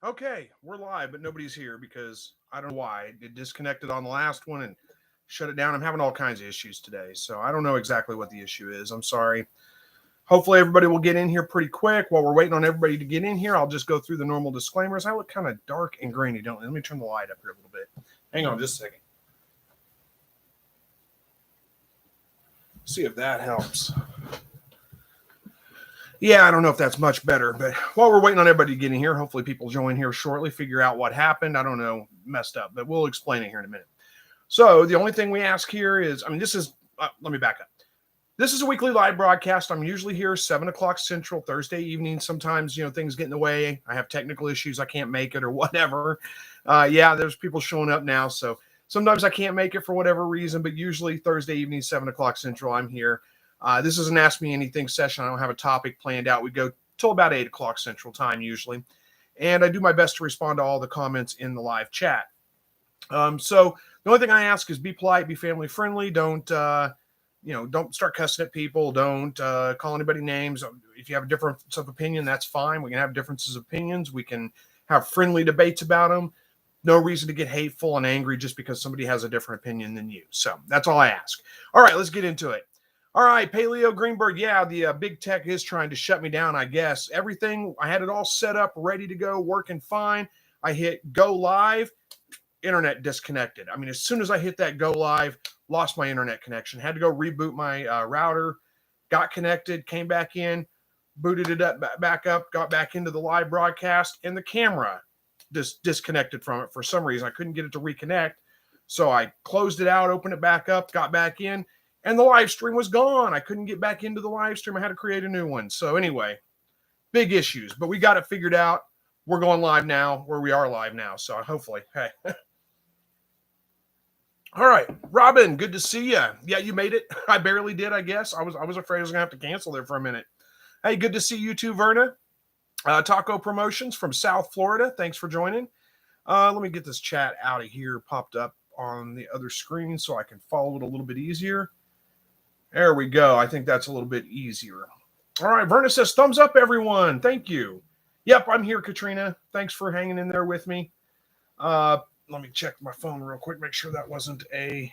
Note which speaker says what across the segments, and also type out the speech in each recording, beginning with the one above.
Speaker 1: Okay, we're live, but nobody's here because I don't know why. It disconnected on the last one and shut it down. I'm having all kinds of issues today, so I don't know exactly what the issue is. I'm sorry. Hopefully, everybody will get in here pretty quick. While we're waiting on everybody to get in here, I'll just go through the normal disclaimers. I look kind of dark and grainy, don't I? Let me turn the light up here a little bit. Hang on just a second. See if that helps. Yeah, I don't know if that's much better, but while we're waiting on everybody to get in here, hopefully people join here shortly, figure out what happened. I don't know, messed up, but we'll explain it here in a minute. So the only thing we ask here is, let me back up. This is a weekly live broadcast. I'm usually here 7 o'clock Central, Thursday evening. Sometimes, things get in the way. I have technical issues. I can't make it or whatever. There's people showing up now. So sometimes I can't make it for whatever reason, but usually Thursday evening, 7 o'clock Central, I'm here. This is an Ask Me Anything session. I don't have a topic planned out. We go till about 8 o'clock Central Time usually. And I do my best to respond to all the comments in the live chat. So the only thing I ask is be polite, be family friendly. Don't start cussing at people. Don't call anybody names. If you have a difference of opinion, that's fine. We can have differences of opinions. We can have friendly debates about them. No reason to get hateful and angry just because somebody has a different opinion than you. So that's all I ask. All right, let's get into it. All right, Paleo Greenberg. Yeah, the big tech is trying to shut me down, I guess. Everything, I had it all set up, ready to go, working fine. I hit go live, internet disconnected. I mean, as soon as I hit that go live, lost my internet connection. Had to go reboot my router, got connected, came back in, booted it back up, got back into the live broadcast, and the camera disconnected from it for some reason. I couldn't get it to reconnect. So I closed it out, opened it back up, got back in. And the live stream was gone. I couldn't get back into the live stream. I had to create a new one. So anyway, big issues, but we got it figured out. We're going live now, where we are live now. So hopefully, hey. All right, Robin, good to see you. Yeah, you made it. I barely did, I guess. I was afraid I was going to have to cancel there for a minute. Hey, good to see you too, Verna. Taco Promotions from South Florida. Thanks for joining. Let me get this chat out of here, popped up on the other screen so I can follow it a little bit easier. There we go. I think that's a little bit easier. All right. Verna says, thumbs up, everyone. Thank you. Yep, I'm here, Katrina. Thanks for hanging in there with me. Let me check my phone real quick. Make sure that wasn't a...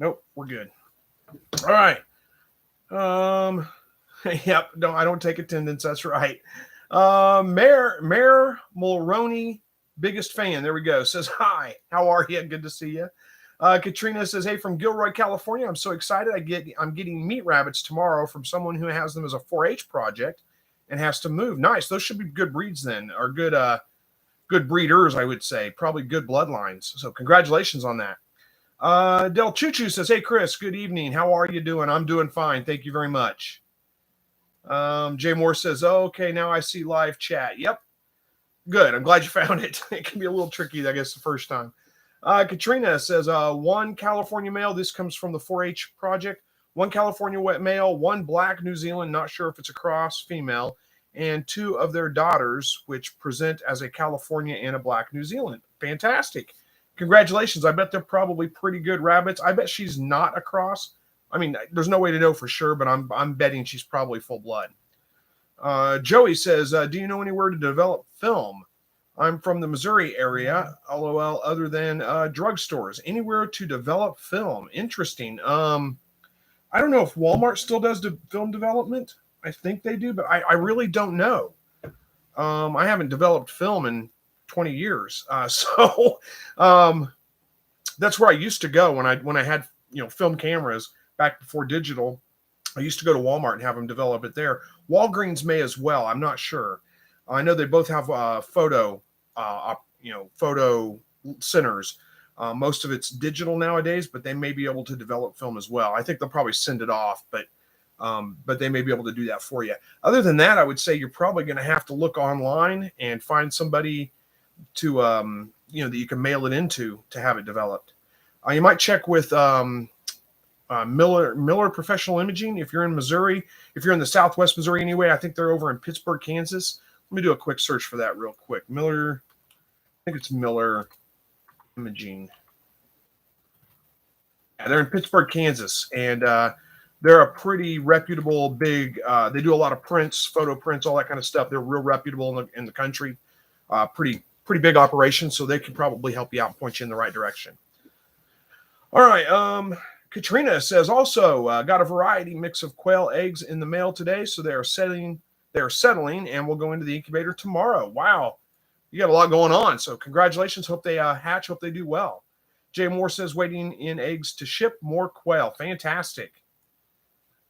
Speaker 1: Nope, we're good. All right. Yep, no, I don't take attendance. That's right. Mayor Mulroney, biggest fan. There we go. Says, hi. How are you? Good to see you. Katrina says, hey, from Gilroy, California, I'm so excited. I'm getting meat rabbits tomorrow from someone who has them as a 4-H project and has to move. Nice. Those should be good breeds then, or good breeders, I would say. Probably good bloodlines. So congratulations on that. Del Choo says, hey, Chris, good evening. How are you doing? I'm doing fine. Thank you very much. Jay Moore says, oh, okay, now I see live chat. Yep. Good. I'm glad you found it. It can be a little tricky, I guess, the first time. Katrina says, one California male. This comes from the 4-H project. One California male, one black New Zealand, not sure if it's a cross, female, and 2 of their daughters, which present as a California and a black New Zealand. Fantastic. Congratulations. I bet they're probably pretty good rabbits. I bet she's not a cross. I mean, there's no way to know for sure, but I'm betting she's probably full blood. Joey says, do you know anywhere to develop film? I'm from the Missouri area, LOL, other than drugstores. Anywhere to develop film. Interesting. I don't know if Walmart still does film development. I think they do, but I really don't know. I haven't developed film in 20 years. So that's where I used to go when I had film cameras back before digital. I used to go to Walmart and have them develop it there. Walgreens may as well. I'm not sure. I know they both have photo centers. Most of it's digital nowadays, but they may be able to develop film as well. I think they'll probably send it off, but they may be able to do that for you. Other than that, I would say you're probably going to have to look online and find somebody to, that you can mail it into to have it developed. You might check with Miller Professional Imaging if you're in Missouri. If you're in the Southwest Missouri anyway, I think they're over in Pittsburgh, Kansas. Let me do a quick search for that real quick. Miller, I think it's Miller Imaging. Yeah, they're in Pittsburgh, Kansas, and they're a pretty reputable, big. They do a lot of prints, photo prints, all that kind of stuff. They're real reputable in the country. Pretty big operation, so they can probably help you out and point you in the right direction. All right. Katrina says also got a variety mix of quail eggs in the mail today, so they are settling, and will go into the incubator tomorrow. Wow, you got a lot going on. So congratulations. Hope they hatch. Hope they do well. Jay Moore says waiting in eggs to ship more quail. Fantastic.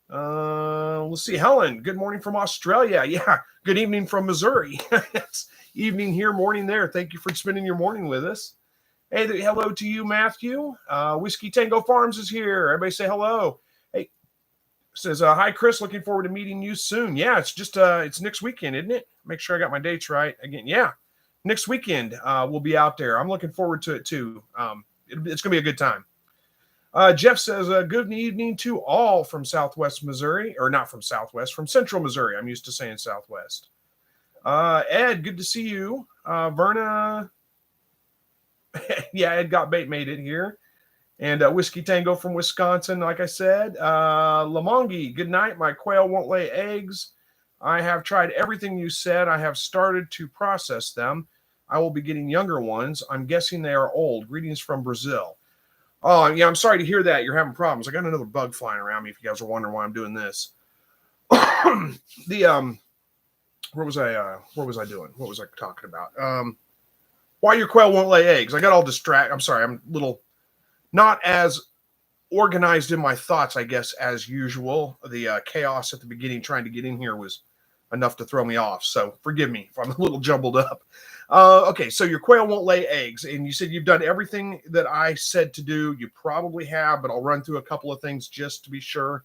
Speaker 1: Let's see. Helen, good morning from Australia. Yeah, good evening from Missouri. It's evening here, morning there. Thank you for spending your morning with us. Hey, hello to you, Matthew. Whiskey Tango Farms is here. Everybody say hello. Hey, says, hi, Chris. Looking forward to meeting you soon. Yeah, it's just, it's next weekend, isn't it? Make sure I got my dates right. Again, yeah, next weekend we'll be out there. I'm looking forward to it, too. It's going to be a good time. Jeff says, good evening to all from Southwest Missouri, or not from Southwest, from Central Missouri. I'm used to saying Southwest. Ed, good to see you. Verna, yeah, Ed Got Bait made it here. And Whiskey Tango from Wisconsin, like I said. Lamongi, good night. My quail won't lay eggs. I have tried everything you said. I have started to process them. I will be getting younger ones. I'm guessing they are old. Greetings from Brazil. Oh, yeah, I'm sorry to hear that. You're having problems. I got another bug flying around me if you guys are wondering why I'm doing this. What was I doing? What was I talking about? Why your quail won't lay eggs. I got all distracted. I'm sorry. I'm a little not as organized in my thoughts, I guess, as usual. The chaos at the beginning trying to get in here was enough to throw me off. So forgive me if I'm a little jumbled up. Okay, so your quail won't lay eggs. And you said you've done everything that I said to do. You probably have, but I'll run through a couple of things just to be sure.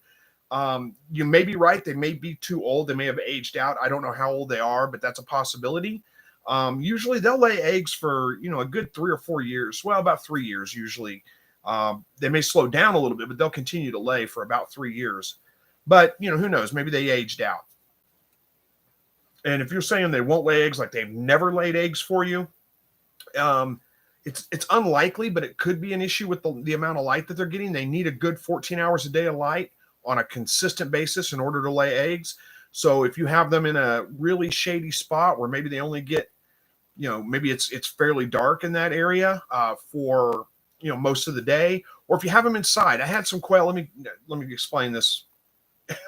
Speaker 1: You may be right. They may be too old. They may have aged out. I don't know how old they are, but that's a possibility. Usually they'll lay eggs for, a good 3 or 4 years. Well, about 3 years usually. They may slow down a little bit, but they'll continue to lay for about 3 years. But, who knows? Maybe they aged out. And if you're saying they won't lay eggs, like they've never laid eggs for you, it's unlikely, but it could be an issue with the amount of light that they're getting. They need a good 14 hours a day of light on a consistent basis in order to lay eggs. So if you have them in a really shady spot where maybe they only get, maybe it's fairly dark in that area for, most of the day, or if you have them inside. I had some quail. Let me explain this.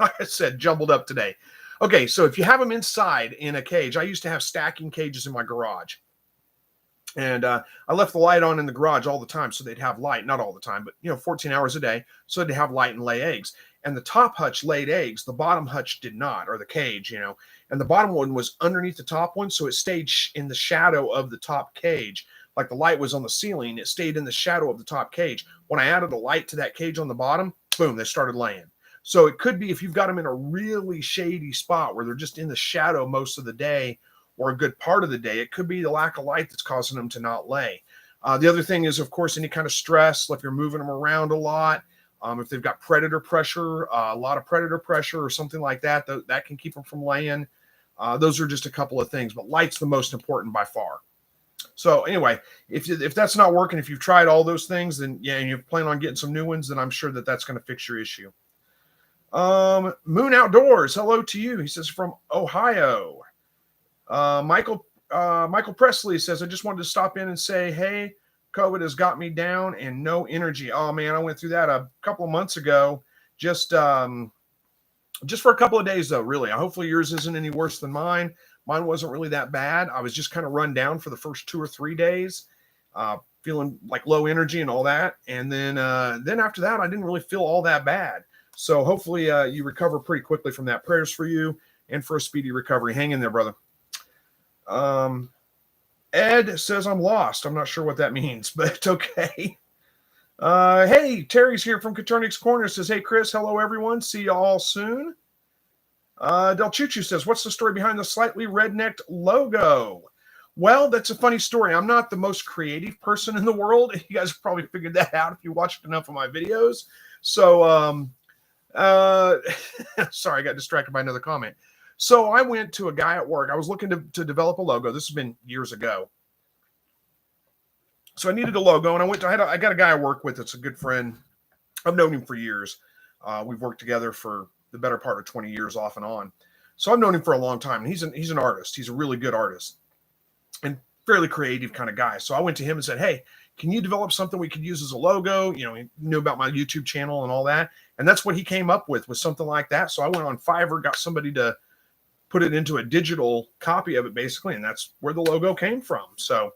Speaker 1: Like I said, jumbled up today. Okay, so if you have them inside in a cage, I used to have stacking cages in my garage. And I left the light on in the garage all the time so they'd have light. Not all the time, but, 14 hours a day so they'd have light and lay eggs. And the top hutch laid eggs. The bottom hutch did not, or the cage, And the bottom one was underneath the top one, so it stayed in the shadow of the top cage. Like the light was on the ceiling, it stayed in the shadow of the top cage. When I added a light to that cage on the bottom, boom, they started laying. So it could be if you've got them in a really shady spot where they're just in the shadow most of the day or a good part of the day, it could be the lack of light that's causing them to not lay. The other thing is, of course, any kind of stress, if you're moving them around a lot, if they've got predator pressure, a lot of predator pressure or something like that, that can keep them from laying. Those are just a couple of things, but light's the most important by far. So anyway, if that's not working, if you've tried all those things, then yeah, and you plan on getting some new ones, then I'm sure that's going to fix your issue. Moon Outdoors, hello to you. He says from Ohio. Michael Presley says, I just wanted to stop in and say, hey, COVID has got me down and no energy. Oh man, I went through that a couple of months ago. Just for a couple of days though, really. Hopefully yours isn't any worse than mine. Mine wasn't really that bad. I was just kind of run down for the first 2 or 3 days, feeling like low energy and all that. And then after that, I didn't really feel all that bad. So hopefully you recover pretty quickly from that. Prayers for you and for a speedy recovery. Hang in there, brother. Ed says I'm lost. I'm not sure what that means, but it's okay. Hey, Terry's here from Katurinix Corner. Says, hey, Chris. Hello, everyone. See you all soon. Del Chuchu says, what's the story behind the slightly rednecked logo? Well, that's a funny story. I'm not the most creative person in the world. You guys probably figured that out if you watched enough of my videos. So, sorry, I got distracted by another comment. So I went to a guy at work. I was looking to develop a logo. This has been years ago. So I needed a logo, and I got a guy I work with that's a good friend. I've known him for years. We've worked together for the better part of 20 years off and on. So I've known him for a long time. And he's an artist. He's a really good artist. And fairly creative kind of guy. So I went to him and said, hey, can you develop something we could use as a logo? You know, he knew about my YouTube channel and all that. And that's what he came up with, was something like that. So I went on Fiverr, got somebody to put it into a digital copy of it, basically. And that's where the logo came from. So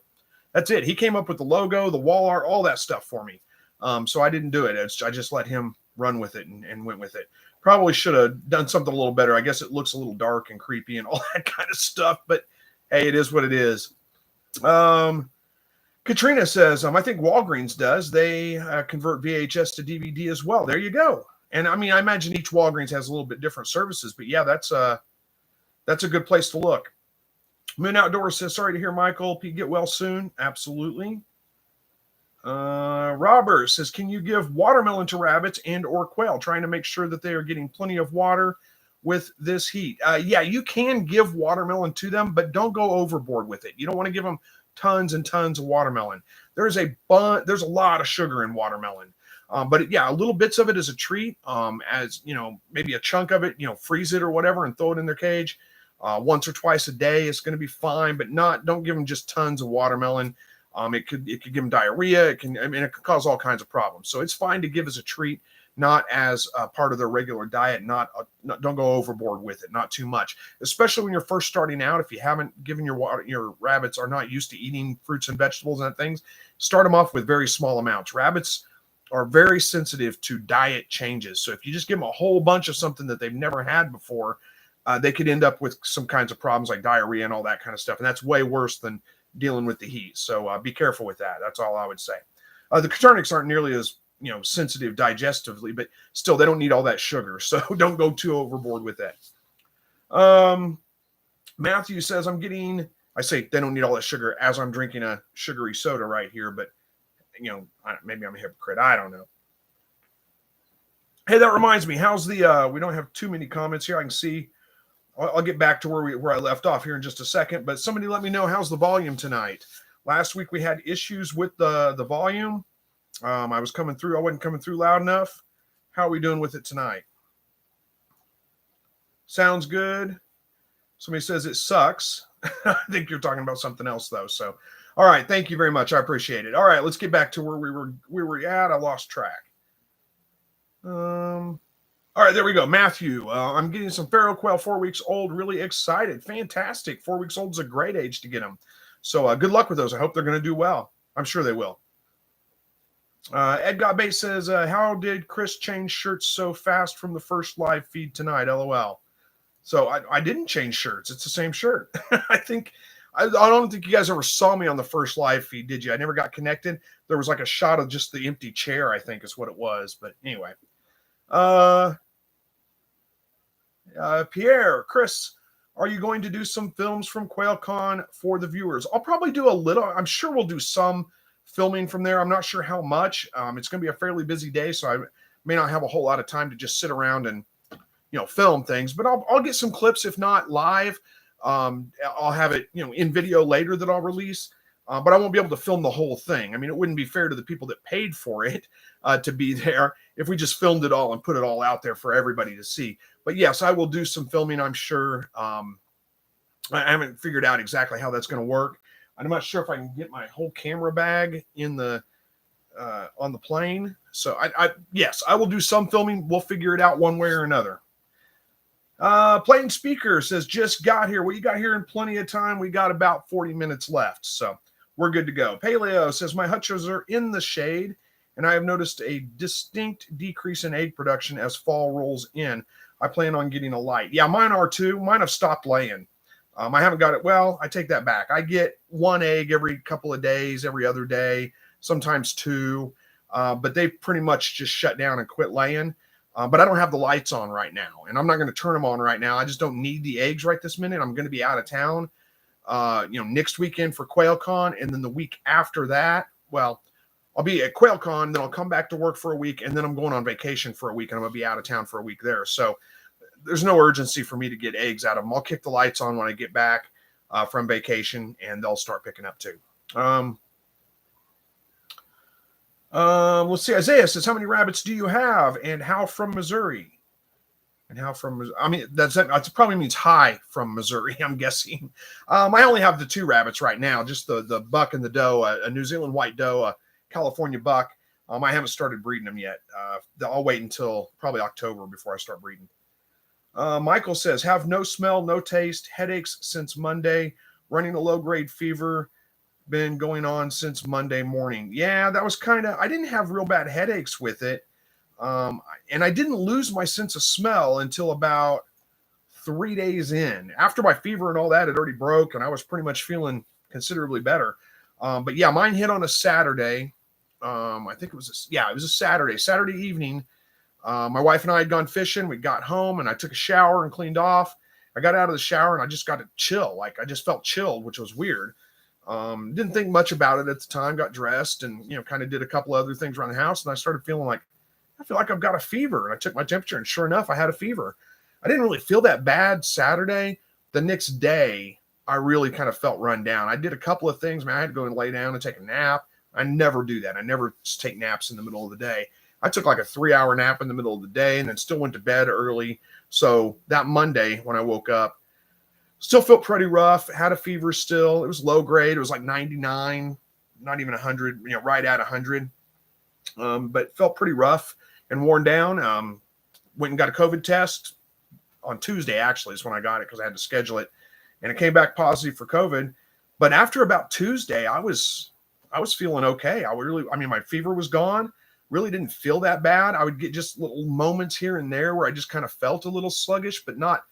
Speaker 1: that's it. He came up with the logo, the wall art, all that stuff for me. So I didn't do it. I just let him run with it and went with it. Probably should have done something a little better. I guess it looks a little dark and creepy and all that kind of stuff. But hey, it is what it is. Katrina says, I think Walgreens does. They convert VHS to DVD as well. There you go. And I mean, I imagine each Walgreens has a little bit different services, but yeah, that's a good place to look. Moon Outdoors says, sorry to hear, Michael. Pete, get well soon. Absolutely. Robert says, can you give watermelon to rabbits and or quail, trying to make sure that they are getting plenty of water with this heat? Yeah, you can give watermelon to them, but don't go overboard with it. You don't want to give them tons and tons of watermelon. There's a lot of sugar in watermelon. But yeah, little bits of it as a treat, as you know, maybe a chunk of it, you know, freeze it or whatever and throw it in their cage once or twice a day. It's going to be fine, but don't give them just tons of watermelon. It could give them diarrhea. It could cause all kinds of problems. So it's fine to give as a treat, not as a part of their regular diet. Don't go overboard with it, not too much, especially when you're first starting out. If you haven't given your rabbits are not used to eating fruits and vegetables and things, start them off with very small amounts. Rabbits are very sensitive to diet changes. So if you just give them a whole bunch of something that they've never had before, they could end up with some kinds of problems like diarrhea and all that kind of stuff. And that's way worse than dealing with the heat. So be careful with that. That's all I would say. The Katurinix aren't nearly as sensitive digestively, but still they don't need all that sugar. So don't go too overboard with that. Matthew says, I say they don't need all that sugar as I'm drinking a sugary soda right here, but maybe I'm a hypocrite. I don't know. Hey, that reminds me, how's the, we don't have too many comments here. I can see, I'll get back to where I left off here in just a second, but somebody let me know, how's the volume tonight? Last week we had issues with the volume. I wasn't coming through loud enough. How are we doing with it tonight? Sounds good. Somebody says it sucks. I think you're talking about something else though. So, all right. Thank you very much. I appreciate it. All right. Let's get back to where we were at. I lost track. All right, there we go. Matthew, I'm getting some feral quail, 4 weeks old. Really excited. Fantastic. 4 weeks old is a great age to get them. So good luck with those. I hope they're going to do well. I'm sure they will. Ed Got Bait says, how did Chris change shirts so fast from the first live feed tonight? LOL. So I didn't change shirts. It's the same shirt. I don't think you guys ever saw me on the first live feed, did you? I never got connected. There was like a shot of just the empty chair, I think is what it was. But anyway. Pierre, Chris, are you going to do some films from QuailCon for the viewers? I'll probably do a little. I'm sure we'll do some filming from there. I'm not sure how much. It's going to be a fairly busy day, so I may not have a whole lot of time to just sit around and film things. But I'll get some clips, if not live. I'll have it in video later that I'll release. But I won't be able to film the whole thing. I mean, it wouldn't be fair to the people that paid for it to be there if we just filmed it all and put it all out there for everybody to see. But yes, I will do some filming, I'm sure. I haven't figured out exactly how that's going to work. I'm not sure if I can get my whole camera bag in the on the plane. So yes, I will do some filming. We'll figure it out one way or another. Playing Speaker says, just got here. Well, you got here in plenty of time. We got about 40 minutes left, so we're good to go. Paleo says, my hutches are in the shade, and I have noticed a distinct decrease in egg production as fall rolls in. I plan on getting a light. Yeah, mine are too. Mine have stopped laying. I haven't got it. Well, I take that back. I get one egg every couple of days, every other day, sometimes two, but they pretty much just shut down and quit laying. But I don't have the lights on right now, and I'm not going to turn them on right now. I just don't need the eggs right this minute. I'm going to be out of town, next weekend for QuailCon, and then the week after that, well, I'll be at QuailCon, then I'll come back to work for a week, and then I'm going on vacation for a week, and I'm going to be out of town for a week there. So there's no urgency for me to get eggs out of them. I'll kick the lights on when I get back from vacation, and they'll start picking up too. Let's see. Isaiah says, how many rabbits do you have and how from Missouri? And how from, I mean, that probably means hi from Missouri, I'm guessing. I only have the 2 rabbits right now, just the buck and the doe, a New Zealand white doe, a California buck. I haven't started breeding them yet. I'll wait until probably October before I start breeding. Michael says, have no smell, no taste, headaches since Monday, running a low-grade fever, been going on since Monday morning. Yeah, that was I didn't have real bad headaches with it. And I didn't lose my sense of smell until about 3 days in. After my fever and all that had already broke, and I was pretty much feeling considerably better. But yeah, mine hit on a Saturday. I think it was a Saturday evening. My wife and I had gone fishing. We got home and I took a shower and cleaned off. I got out of the shower and I just got to chill. Like I just felt chilled, which was weird. Didn't think much about it at the time. Got dressed and kind of did a couple other things around the house, and I started feeling like I feel like I've got a fever. And I took my temperature, and sure enough, I had a fever. I didn't really feel that bad Saturday. The next day, I really kind of felt run down. I did a couple of things. Man, I had to go and lay down and take a nap. I never do that. I never just take naps in the middle of the day. I took like a 3-hour nap in the middle of the day and then still went to bed early. So that Monday when I woke up, still felt pretty rough. Had a fever still. It was low grade. It was like 99, not even 100, right at 100. But felt pretty rough and worn down. Went and got a COVID test on Tuesday, actually, is when I got it because I had to schedule it. And it came back positive for COVID. But after about Tuesday, I was feeling okay. My fever was gone. Really didn't feel that bad. I would get just little moments here and there where I just kind of felt a little sluggish, but not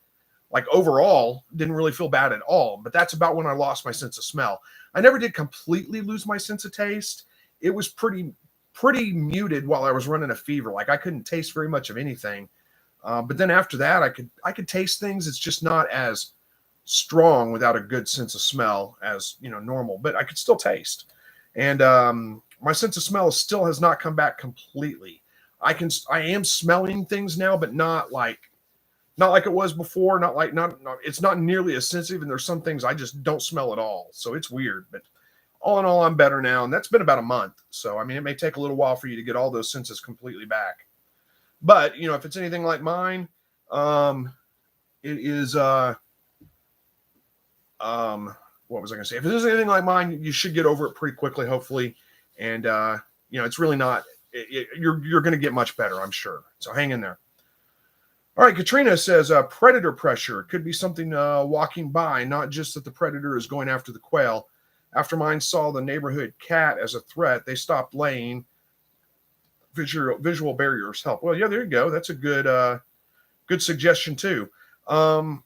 Speaker 1: like overall, didn't really feel bad at all. But that's about when I lost my sense of smell. I never did completely lose my sense of taste. It was pretty muted while I was running a fever. Like I couldn't taste very much of anything. But then after that, I could taste things. It's just not as strong without a good sense of smell as normal, but I could still taste. And my sense of smell still has not come back completely. I am smelling things now, but not like it was before. Not it's not nearly as sensitive. And there's some things I just don't smell at all. So it's weird, but all in all, I'm better now. And that's been about a month. So, I mean, it may take a little while for you to get all those senses completely back. But, if it's anything like mine, it is, what was I going to say? If it is anything like mine, you should get over it pretty quickly, hopefully. And, it's really not, you're going to get much better, I'm sure. So hang in there. All right. Katrina says, predator pressure could be something walking by, not just that the predator is going after the quail. After mine saw the neighborhood cat as a threat, they stopped laying. Visual barriers help. Well, yeah, there you go. That's a good suggestion too. I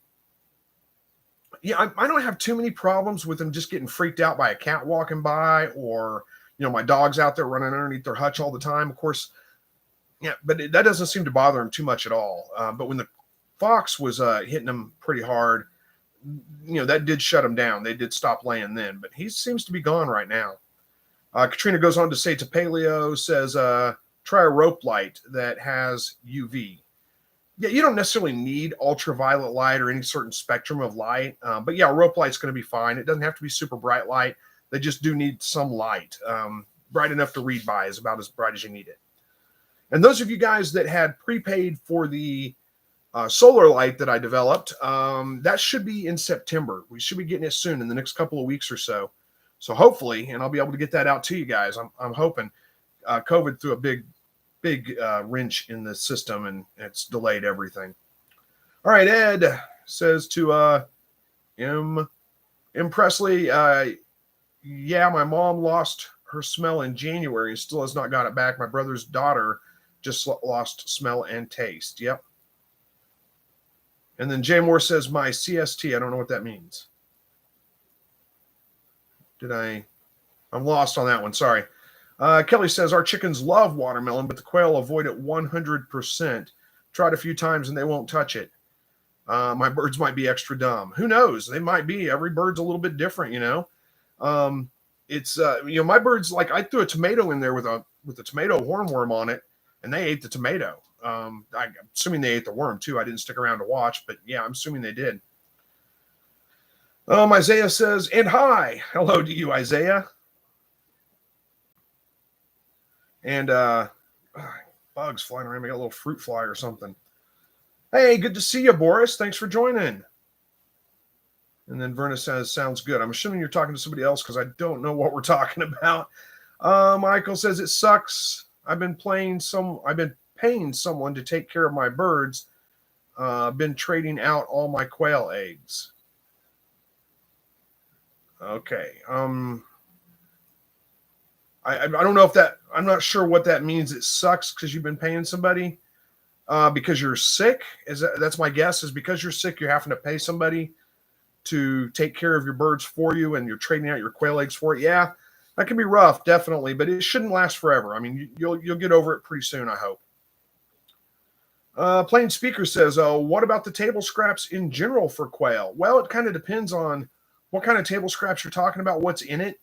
Speaker 1: don't have too many problems with them just getting freaked out by a cat walking by, or my dog's out there running underneath their hutch all the time. Of course, yeah, but that doesn't seem to bother them too much at all. But when the fox was hitting them pretty hard, that did shut him down. They did stop laying then, but he seems to be gone right now. Katrina goes on to say, to paleo says, try a rope light that has UV. Yeah, you don't necessarily need ultraviolet light or any certain spectrum of light. But yeah, a rope light's going to be fine. It doesn't have to be super bright light. They just do need some light. Bright enough to read by is about as bright as you need it. And those of you guys that had prepaid for the solar light that I developed, that should be in September. We should be getting it soon in the next couple of weeks or so. So hopefully, and I'll be able to get that out to you guys. I'm hoping. COVID threw a big wrench in the system, and it's delayed everything. All right, Ed says to M. Presley, yeah, my mom lost her smell in January and still has not got it back. My brother's daughter just lost smell and taste. Yep. And then Jay Moore says, my CST, I don't know what that means. I'm lost on that one. Sorry. Kelly says, our chickens love watermelon, but the quail avoid it 100%. Tried a few times and they won't touch it. My birds might be extra dumb. Who knows? They might be. Every bird's a little bit different, It's, my birds, like I threw a tomato in there with a tomato hornworm on it, and they ate the tomato. I'm assuming they ate the worm too. I didn't stick around to watch, but yeah, I'm assuming they did. Isaiah says, and hi. Hello to you, Isaiah. And bugs flying around. We got a little fruit fly or something. Hey, good to see you, Boris. Thanks for joining. And then Verna says, sounds good. I'm assuming you're talking to somebody else because I don't know what we're talking about. Michael says, it sucks. I've been paying someone to take care of my birds. Been trading out all my quail eggs. Okay. I don't know if that, I'm not sure what that means. It sucks because you've been paying somebody because you're sick. That's my guess, is because you're sick, you're having to pay somebody to take care of your birds for you, and you're trading out your quail eggs for it. Yeah, that can be rough, definitely, but it shouldn't last forever. I mean, you'll get over it pretty soon, I hope. Plain Speaker says, what about the table scraps in general for quail? Well, it kind of depends on what kind of table scraps you're talking about, what's in it.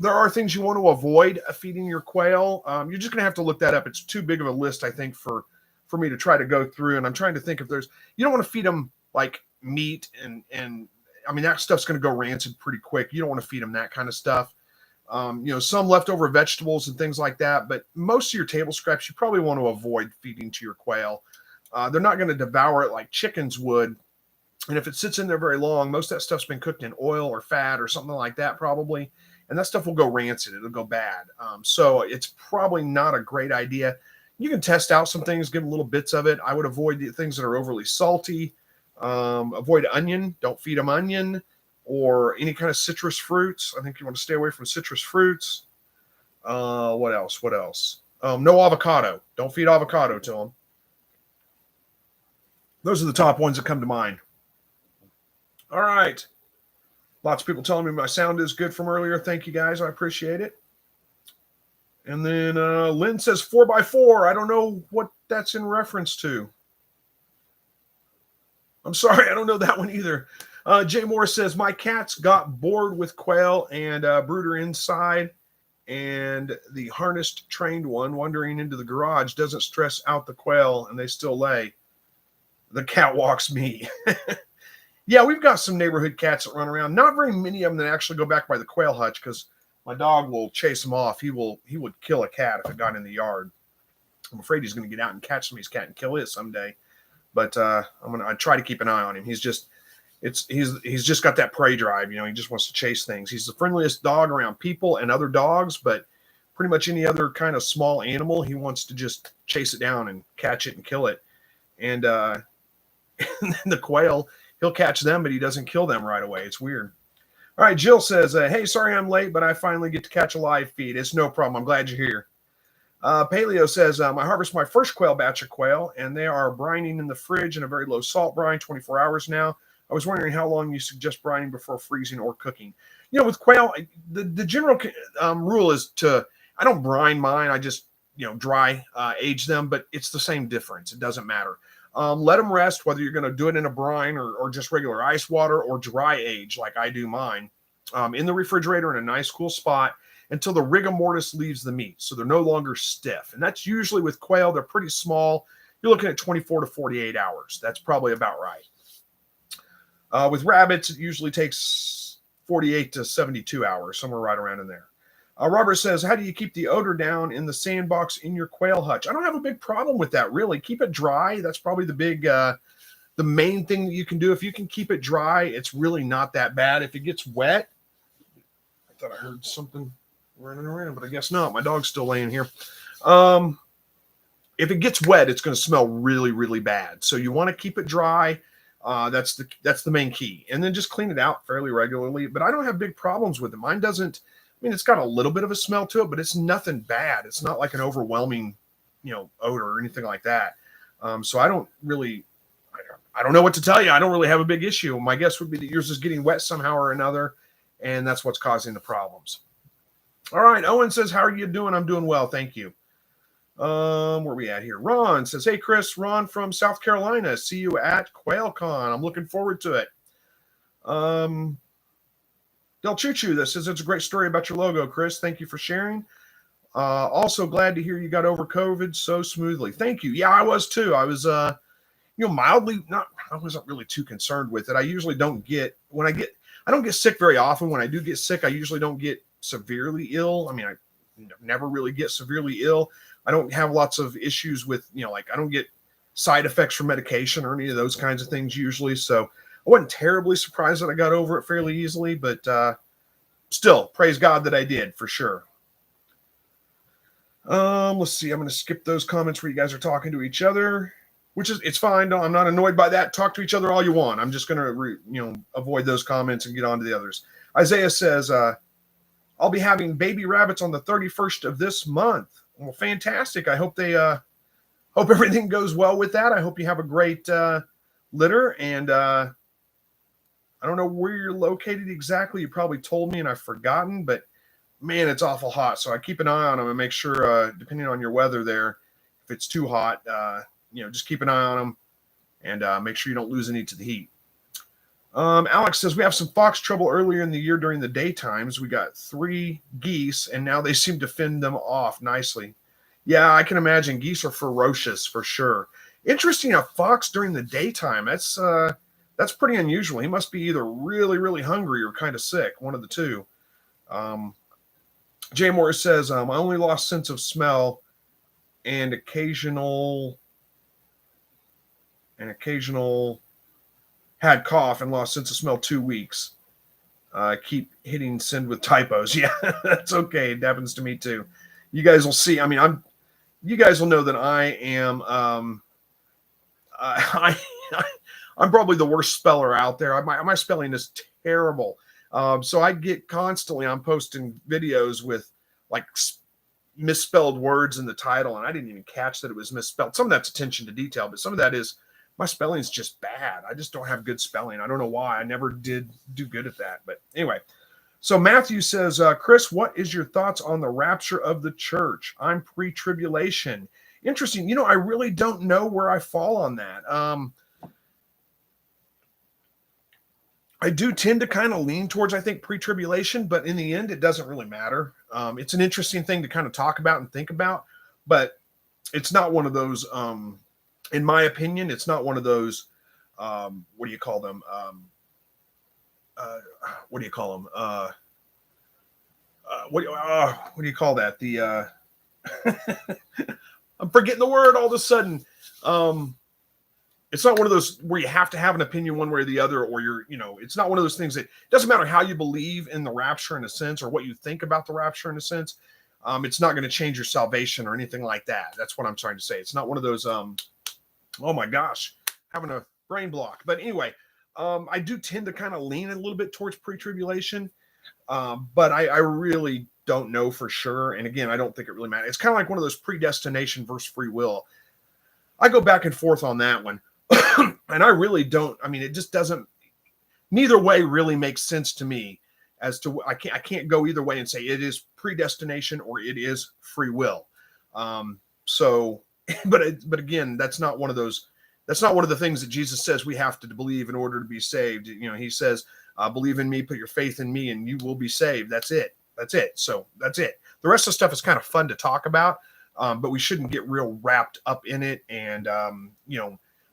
Speaker 1: There are things you want to avoid feeding your quail. You're just going to have to look that up. It's too big of a list, I think, for me to try to go through. And I'm trying to think if you don't want to feed them like meat and I mean, that stuff's going to go rancid pretty quick. You don't want to feed them that kind of stuff. Some leftover vegetables and things like that. But most of your table scraps, you probably want to avoid feeding to your quail. They're not going to devour it like chickens would. And if it sits in there very long, most of that stuff's been cooked in oil or fat or something like that, probably. And that stuff will go rancid. It'll go bad. So it's probably not a great idea. You can test out some things, give them little bits of it. I would avoid the things that are overly salty. Avoid onion. Don't feed them onion or any kind of citrus fruits. I think you want to stay away from citrus fruits. What else? No avocado. Don't feed avocado to them. Those are the top ones that come to mind. All right. Lots of people telling me my sound is good from earlier. Thank you, guys. I appreciate it. And then Lynn says 4x4. I don't know what that's in reference to. I'm sorry. I don't know that one either. Jay Moore says, my cats got bored with quail and brooder inside, and the harnessed trained one wandering into the garage doesn't stress out the quail, and they still lay. The cat walks me. Yeah, we've got some neighborhood cats that run around. Not very many of them that actually go back by the quail hutch, because my dog will chase them off. He would kill a cat if it got in the yard. I'm afraid he's going to get out and catch somebody's cat and kill it someday. But I try to keep an eye on him. He's just got that prey drive. He just wants to chase things. He's the friendliest dog around people and other dogs, but pretty much any other kind of small animal, he wants to just chase it down and catch it and kill it. And and then the quail, he'll catch them, but he doesn't kill them right away. It's weird. All right, Jill says, hey, sorry I'm late, but I finally get to catch a live feed. It's no problem. I'm glad you're here. Paleo says, I harvest my first quail batch of quail, and they are brining in the fridge in a very low salt brine, 24 hours now. I was wondering how long you suggest brining before freezing or cooking. With quail, the general rule is I don't brine mine. I just, dry age them, but it's the same difference. It doesn't matter. Let them rest, whether you're going to do it in a brine or just regular ice water or dry age like I do mine, in the refrigerator in a nice cool spot until the rigor mortis leaves the meat. So they're no longer stiff. And that's usually with quail. They're pretty small. You're looking at 24 to 48 hours. That's probably about right. With rabbits, it usually takes 48 to 72 hours, somewhere right around in there. Robert says, how do you keep the odor down in the sandbox in your quail hutch? I don't have a big problem with that, really. Keep it dry. That's probably the main thing that you can do. If you can keep it dry, it's really not that bad. If it gets wet, I thought I heard something running around, but I guess not. My dog's still laying here. If it gets wet, it's going to smell really, really bad. So you want to keep it dry. That's the main key. And then just clean it out fairly regularly. But I don't have big problems with it. Mine doesn't. I mean, it's got a little bit of a smell to it, but it's nothing bad. It's not like an overwhelming, odor or anything like that. So I don't know what to tell you. I don't really have a big issue. My guess would be that yours is getting wet somehow or another, and that's what's causing the problems. All right. Owen says, how are you doing? I'm doing well. Thank you. Where are we at here? Ron says, hey, Chris, Ron from South Carolina. See you at QuailCon. I'm looking forward to it. Del Choo that says, it's a great story about your logo, Chris. Thank you for sharing. Also glad to hear you got over COVID so smoothly. Thank you. Yeah, I was too. I was, I wasn't really too concerned with it. I usually don't get, I don't get sick very often. When I do get sick, I usually don't get severely ill. I mean, I never really get severely ill. I don't have lots of issues with, I don't get side effects from medication or any of those kinds of things usually. So I wasn't terribly surprised that I got over it fairly easily, but still, praise God that I did for sure. Let's see. I'm going to skip those comments where you guys are talking to each other, which is, it's fine. No, I'm not annoyed by that. Talk to each other all you want. I'm just going to, avoid those comments and get on to the others. Isaiah says, I'll be having baby rabbits on the 31st of this month. Well, fantastic. I hope hope everything goes well with that. I hope you have a great litter. And I don't know where you're located exactly. You probably told me and I've forgotten, but man, it's awful hot. So I keep an eye on them and make sure, depending on your weather there, if it's too hot, just keep an eye on them and make sure you don't lose any to the heat. Alex says, we have some fox trouble earlier in the year during the daytimes. We got 3 geese and now they seem to fend them off nicely. Yeah, I can imagine geese are ferocious for sure. Interesting, a fox during the daytime. That's pretty unusual. He must be either really, really hungry or kind of sick, one of the two. Jay Morris says, I only lost sense of smell and occasional had cough and lost sense of smell 2 weeks. Keep hitting send with typos. Yeah, that's okay. It happens to me too. You guys will see. I mean, you guys will know that I am, I'm probably the worst speller out there. My spelling is terrible. So I get constantly, I'm posting videos with like misspelled words in the title, and I didn't even catch that it was misspelled. Some of that's attention to detail, but some of that is my spelling is just bad. I just don't have good spelling. I don't know why. I never did do good at that. But anyway, so Matthew says, Chris, what is your thoughts on the rapture of the church? I'm pre-tribulation. Interesting. I really don't know where I fall on that. I do tend to kind of lean towards, I think, pre-tribulation, but in the end, it doesn't really matter. It's an interesting thing to kind of talk about and think about, but it's not one of those, in my opinion, it's not one of those, what do you call them? What do you call them? What do you call that? I'm forgetting the word all of a sudden. It's not one of those where you have to have an opinion one way or the other, or it's not one of those things that doesn't matter how you believe in the rapture in a sense, or what you think about the rapture in a sense. It's not going to change your salvation or anything like that. That's what I'm trying to say. It's not one of those, oh my gosh, having a brain block. But anyway, I do tend to kind of lean a little bit towards pre-tribulation, but I really don't know for sure. And again, I don't think it really matters. It's kind of like one of those predestination versus free will. I go back and forth on that one. And I really don't, it just doesn't, neither way really makes sense to me as to, I can't go either way and say it is predestination or it is free will. But again, that's not one of the things that Jesus says we have to believe in order to be saved. He says, believe in me, put your faith in me, and you will be saved. That's it. So that's it. The rest of the stuff is kind of fun to talk about, but we shouldn't get real wrapped up in it and,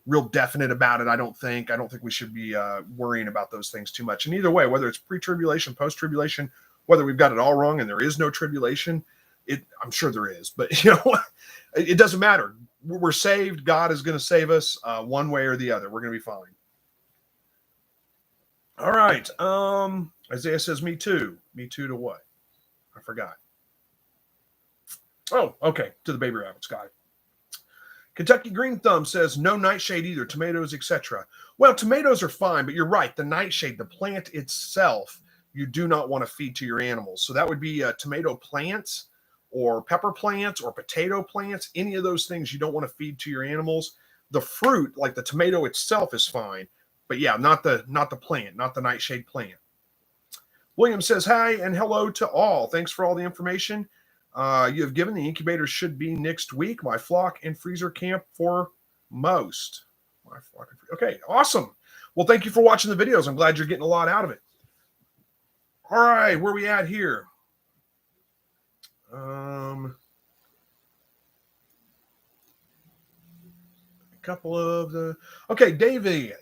Speaker 1: real definite about it. I don't think we should be worrying about those things too much. And either way, whether it's pre-tribulation, post-tribulation, whether we've got it all wrong and there is no tribulation, I'm sure there is, but it doesn't matter. We're saved. God is going to save us one way or the other. We're going to be fine. All right. Isaiah says, me too. Me too to what? I forgot. Oh, okay. To the baby rabbits. Got it. Kentucky Green Thumb says, no nightshade either, tomatoes, etc. Well, tomatoes are fine, but you're right. The nightshade, the plant itself, you do not want to feed to your animals. So that would be tomato plants or pepper plants or potato plants. Any of those things you don't want to feed to your animals. The fruit, like the tomato itself, is fine. But yeah, not the plant, not the nightshade plant. William says, hi and hello to all. Thanks for all the information you have given. The incubator should be next week. My flock and freezer camp for most. Okay, awesome. Well, thank you for watching the videos. I'm glad you're getting a lot out of it. All right, where are we at here? A couple of the... Okay, Davey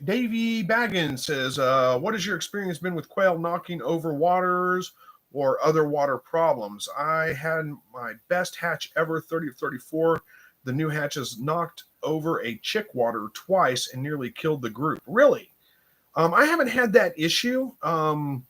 Speaker 1: Baggins says, what has your experience been with quail knocking over waters or other water problems? I had my best hatch ever, 30 of 34. the new hatches knocked over a chick water twice and nearly killed the group. Really? I haven't had that issue. Are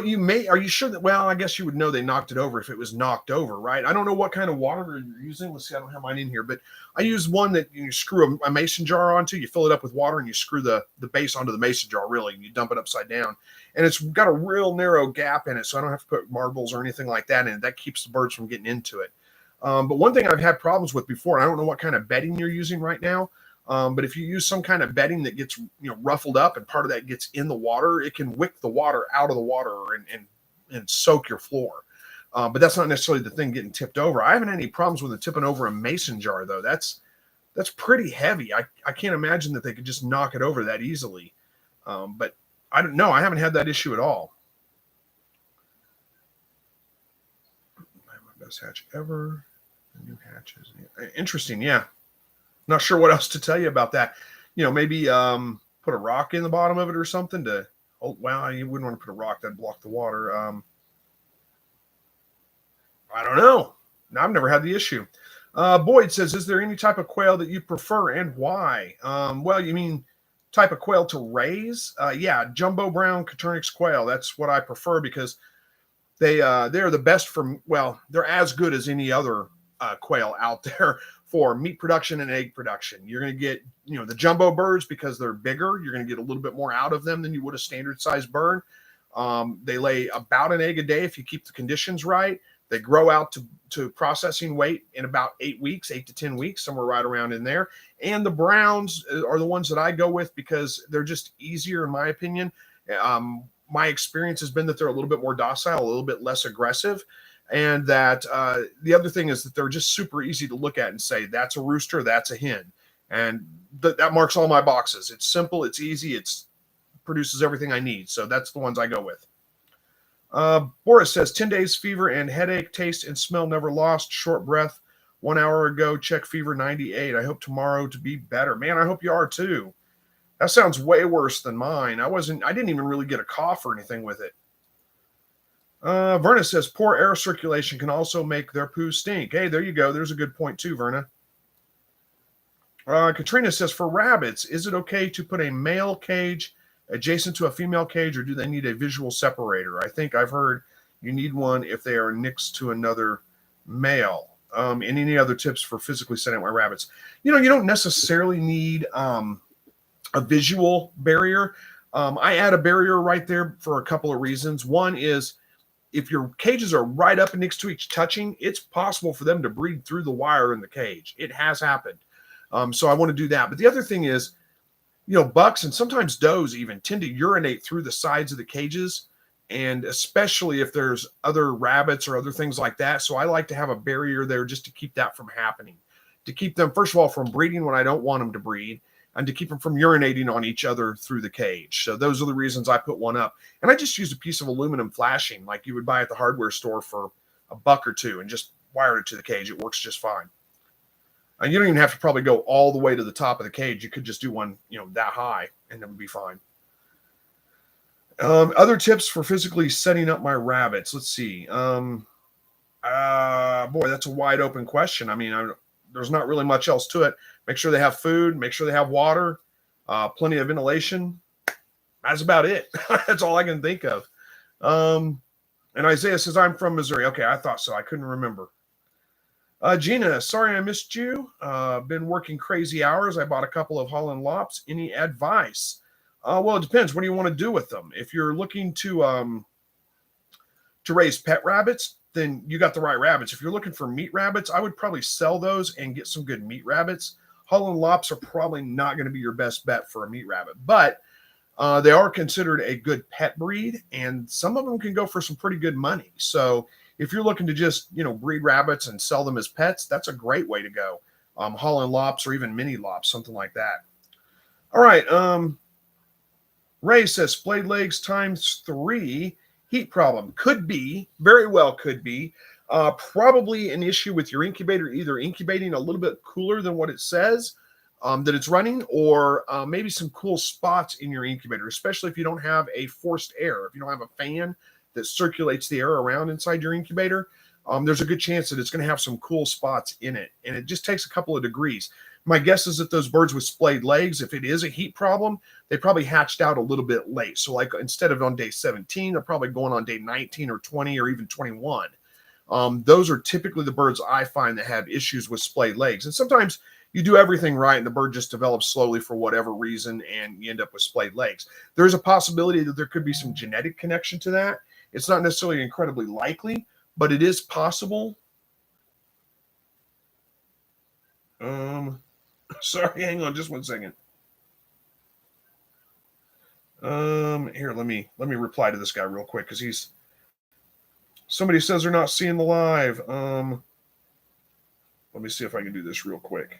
Speaker 1: you sure that, well, I guess you would know they knocked it over if it was knocked over, right? I don't know what kind of water you're using. Let's see, I don't have mine in here, but I use one that you screw a mason jar onto. You fill it up with water and you screw the base onto the mason jar, really, and you dump it upside down. And it's got a real narrow gap in it, so I don't have to put marbles or anything like that in it. That keeps the birds from getting into it. But one thing I've had problems with before, and I don't know what kind of bedding you're using right now, but if you use some kind of bedding that gets ruffled up and part of that gets in the water, it can wick the water out of the water and soak your floor. But that's not necessarily the thing getting tipped over. I haven't had any problems with it tipping over a mason jar, though. That's pretty heavy. I can't imagine that they could just knock it over that easily. But I don't know. I haven't had that issue at all. My best hatch ever. The new hatches. Interesting, yeah. Not sure what else to tell you about that. Maybe put a rock in the bottom of it or something to. Oh, well, you wouldn't want to put a rock that'd block the water. I don't know. I've never had the issue. Boyd says, "Is there any type of quail that you prefer and why?" Well, you mean type of quail to raise? Yeah, jumbo brown Katurinix quail. That's what I prefer because they're the best for. Well, they're as good as any other quail out there for meat production and egg production. You're going to get, the jumbo birds because they're bigger. You're going to get a little bit more out of them than you would a standard size bird. They lay about an egg a day if you keep the conditions right. They grow out to processing weight in about 8 to 10 weeks, somewhere right around in there. And the browns are the ones that I go with because they're just easier, in my opinion. My experience has been that they're a little bit more docile, a little bit less aggressive. And that the other thing is that they're just super easy to look at and say, that's a rooster, that's a hen. And that marks all my boxes. It's simple, it's easy, it produces everything I need. So that's the ones I go with. Boris says, 10 days fever and headache, taste and smell never lost, short breath. 1 hour ago, check fever 98. I hope tomorrow to be better. Man, I hope you are too. That sounds way worse than mine. I didn't even really get a cough or anything with it. Verna says, poor air circulation can also make their poo stink. Hey, there you go. There's a good point too, Verna. Katrina says, for rabbits, is it okay to put a male cage adjacent to a female cage, or do they need a visual separator? I think I've heard you need one if they are next to another male. And any other tips for physically setting up my rabbits? You don't necessarily need a visual barrier. I add a barrier right there for a couple of reasons. One is, if your cages are right up next to each touching, it's possible for them to breed through the wire in the cage. It has happened. So I want to do that. But the other thing is, bucks and sometimes does even tend to urinate through the sides of the cages, and especially if there's other rabbits or other things like that. So I like to have a barrier there just to keep that from happening, to keep them, first of all, from breeding when I don't want them to breed, and to keep them from urinating on each other through the cage. So those are the reasons I put one up. And I just use a piece of aluminum flashing like you would buy at the hardware store for $1 or $2 and just wire it to the cage. It works just fine. And you don't even have to probably go all the way to the top of the cage. You could just do one, that high, and it would be fine. Other tips for physically setting up my rabbits. Let's see. Boy, that's a wide open question. I mean, there's not really much else to it. Make sure they have food. Make sure they have water. Plenty of ventilation. That's about it. That's all I can think of. And Isaiah says, I'm from Missouri. Okay, I thought so. I couldn't remember. Gina, sorry I missed you. Been working crazy hours. I bought a couple of Holland Lops. Any advice? Well, it depends. What do you want to do with them? If you're looking to raise pet rabbits, then you got the right rabbits. If you're looking for meat rabbits, I would probably sell those and get some good meat rabbits. Holland Lops are probably not going to be your best bet for a meat rabbit, but they are considered a good pet breed, and some of them can go for some pretty good money. So if you're looking to just, breed rabbits and sell them as pets, that's a great way to go. Holland Lops or even mini Lops, something like that. All right. Ray says splayed legs ×3 heat problem. Could be, very well could be. Probably an issue with your incubator, either incubating a little bit cooler than what it says that it's running, or maybe some cool spots in your incubator, especially if you don't have a forced air, if you don't have a fan that circulates the air around inside your incubator. there's a good chance that it's going to have some cool spots in it. And it just takes a couple of degrees. My guess is that those birds with splayed legs, if it is a heat problem, they probably hatched out a little bit late. So like instead of on day 17, they're probably going on day 19 or 20 or even 21. Those are typically the birds I find that have issues with splayed legs. And sometimes you do everything right and the bird just develops slowly for whatever reason and you end up with splayed legs. There's a possibility that there could be some genetic connection to that. It's not necessarily incredibly likely, but it is possible. Sorry, hang on just 1 second. Here, let me reply to this guy real quick because somebody says they're not seeing the live. Let me see if I can do this real quick.